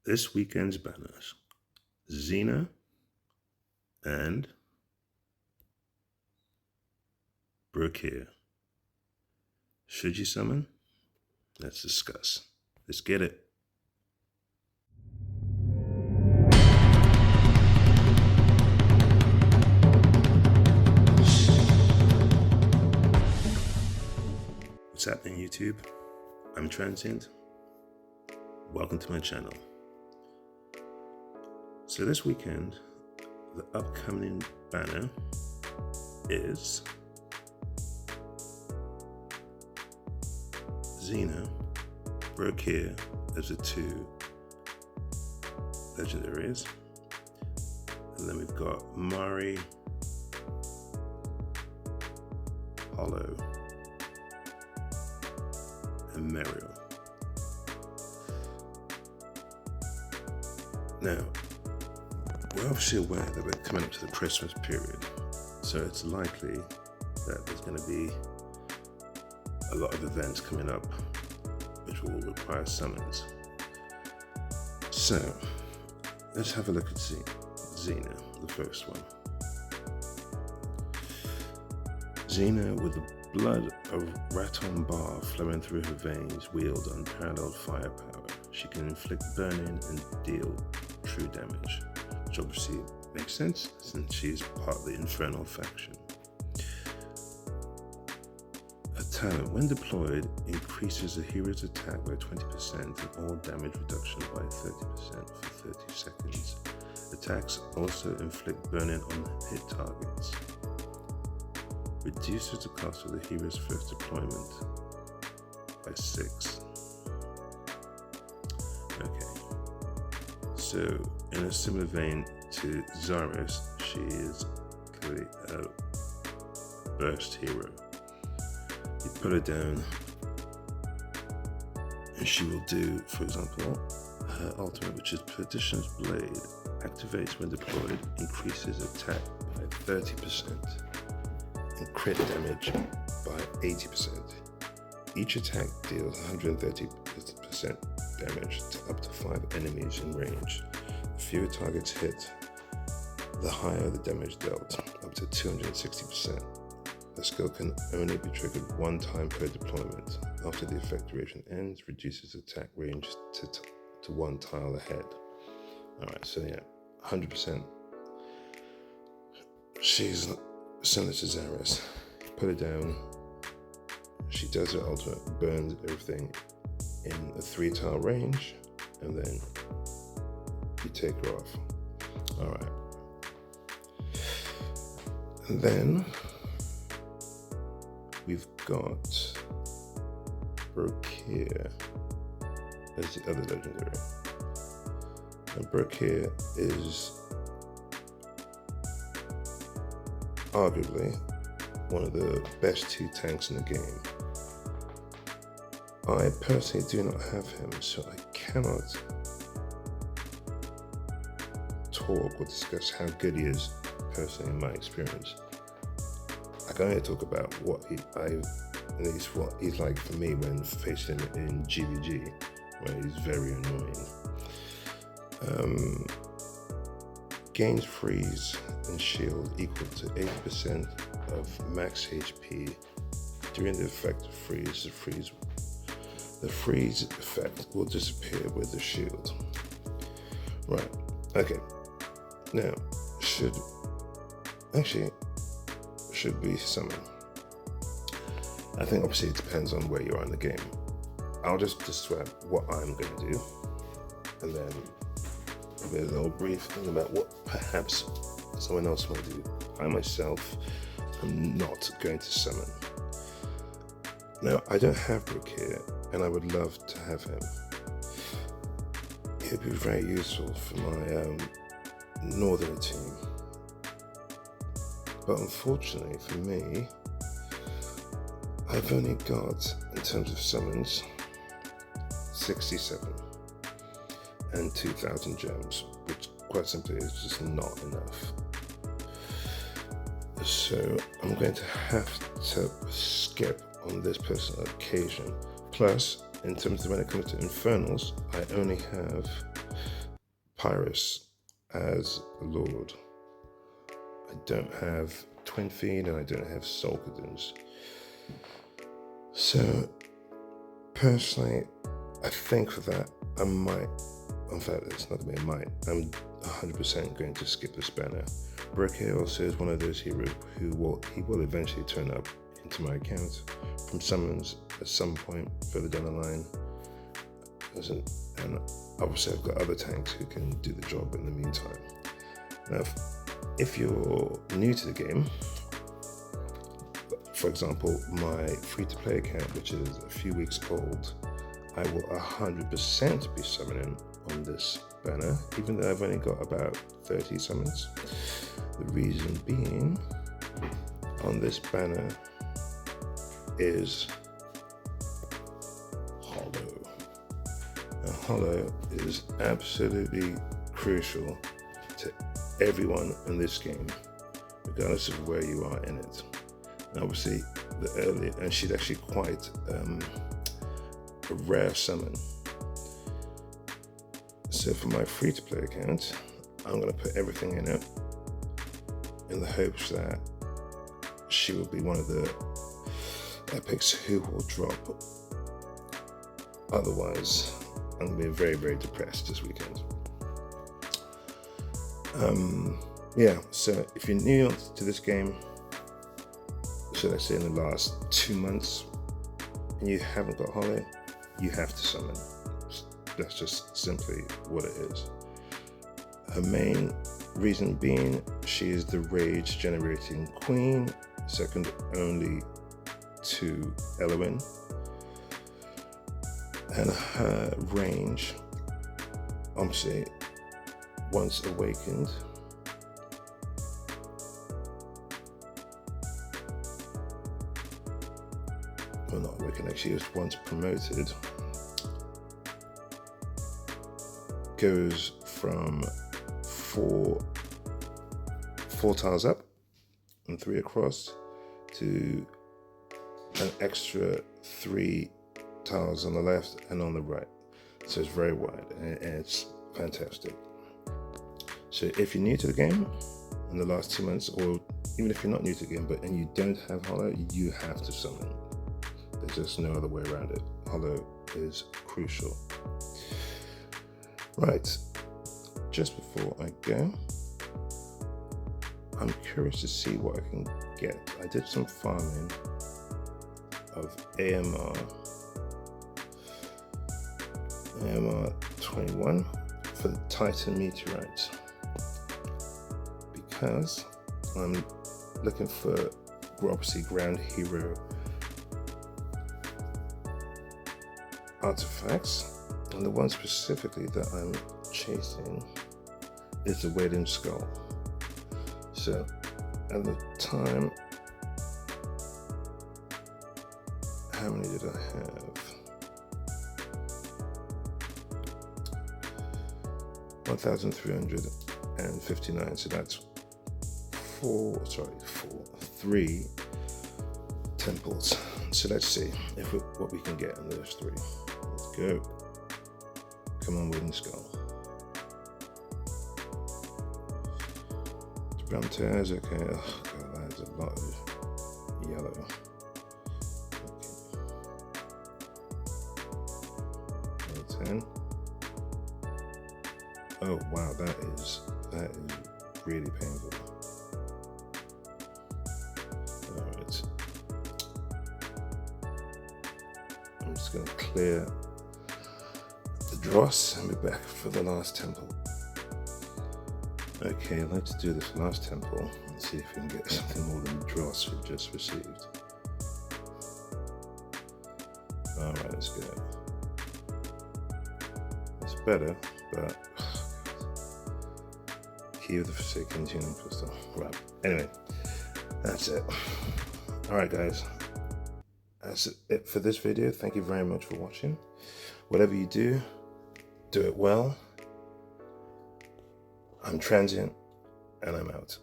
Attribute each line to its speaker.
Speaker 1: this weekend's banners: Xena and Brooke here. Should you summon? Let's discuss. Let's get it. What's happening, YouTube? I'm Transient. Welcome to my channel. So this weekend, the upcoming banner is Xena, Brooke here as the two legendaries. And then we've got Mari, Hollow, and Muriel. Now, we're obviously aware that we're coming up to the Christmas period, so it's likely that there's going to be a lot of events coming up which will require summons. So, let's have a look at Xena, the first one. Xena, with the blood of Raton Bar flowing through her veins, wields unparalleled firepower. She can inflict burning and deal true damage, which obviously makes sense since she is part of the Infernal faction. Her talent, when deployed, increases a hero's attack by 20% and all damage reduction by 30% for 30 seconds. Attacks also inflict burning on hit targets. Reduces the cost of the hero's first deployment by 6. Okay. So, in a similar vein to Zaris, she is clearly a burst hero. You put her down, and she will do, for example, her ultimate, which is Perdition's Blade, activates when deployed, increases attack by 30%, and crit damage by 80%. Each attack deals 130% damage to up to 5 enemies in range. The fewer targets hit, the higher the damage dealt, up to 260%. The skill can only be triggered one time per deployment. After the effect duration ends, reduces attack range to 1 tile ahead. Alright, so yeah, 100%. She's similar to Zaris. Put her down, she does her ultimate, burns everything in a 3-tile range, and then you take her off. Alright. And then we've got Brooke here as the other legendary. And Brooke here is arguably one of the best 2 tanks in the game. I personally do not have him, so I cannot talk or discuss how good he is personally in my experience. I can only talk about what he's like for me when facing him in GVG, where he's very annoying. Gains freeze and shield equal to 80% of max HP during the effect of freeze. The freeze effect will disappear with the shield. Right, okay. Now, should we summon? I think obviously it depends on where you are in the game. I'll just describe what I'm going to do, and then a little brief thing about what perhaps someone else might do. I myself am not going to summon. Now, I don't have Brooke here, and I would love to have him. It would be very useful for my northern team. But unfortunately for me, I've only got, in terms of summons, 67 and 2,000 gems, which quite simply is just not enough. So I'm going to have to skip on this personal occasion. Plus, in terms of when it comes to Infernals, I only have Pyrrhus as Lord. I don't have Twin Feed and I don't have Solkadons. So personally, I think for that I might, in fact it's not gonna be a might, I'm 100% going to skip this banner. Brooke also is one of those heroes who will eventually turn up into my account from summons at some point further down the line. And obviously I've got other tanks who can do the job in the meantime. Now, if you're new to the game, for example, my free-to-play account, which is a few weeks old, I will 100% be summoning on this banner, even though I've only got about 30 summons. The reason being, on this banner is Hollow. Now, Hollow is absolutely crucial to everyone in this game, regardless of where you are in it. And obviously, and she's actually quite a rare summon. So for my free-to-play account, I'm going to put everything in it in the hopes that she will be one of the epics who will drop. Otherwise, I'm going to be very, very depressed this weekend. Yeah, so if you're new to this game, should I say in the last 2 months, and you haven't got Hollow, you have to summon. That's just simply what it is. Her main reason being, she is the rage generating queen, second only to Eloin, and her range, obviously, once awakened, well, not awakened, actually, is once promoted, goes from four tiles up and 3 across to an extra 3 tiles on the left and on the right. So it's very wide and it's fantastic. So if you're new to the game in the last 2 months, or even if you're not new to the game and you don't have Hollow, you have to summon. There's just no other way around it. Hollow is crucial. Right, just before I go, I'm curious to see what I can get. I did some farming of AMR 21 for the Titan Meteorites, because I'm looking for obviously ground hero artifacts, and the one specifically that I'm chasing is the Wailing Skull. So at the time, how many did I have? 1,359. So that's 3 temples. So let's see what we can get in those 3. Let's go. Come on, Wailing Skull. Brumtaz, okay. Oh god, that's a lot of yellow. Okay. 10. Oh wow, that is really painful. Alright. I'm just gonna clear the dross and be back for the last temple. Okay, let's do this last temple and see if we can get something more than the dross we've just received. Alright, let's go. It's better, but Key of the Forsaken Tuning Crystal. Right, anyway, that's it. Alright guys, that's it for this video. Thank you very much for watching. Whatever you do it well. I'm transient, and I'm out.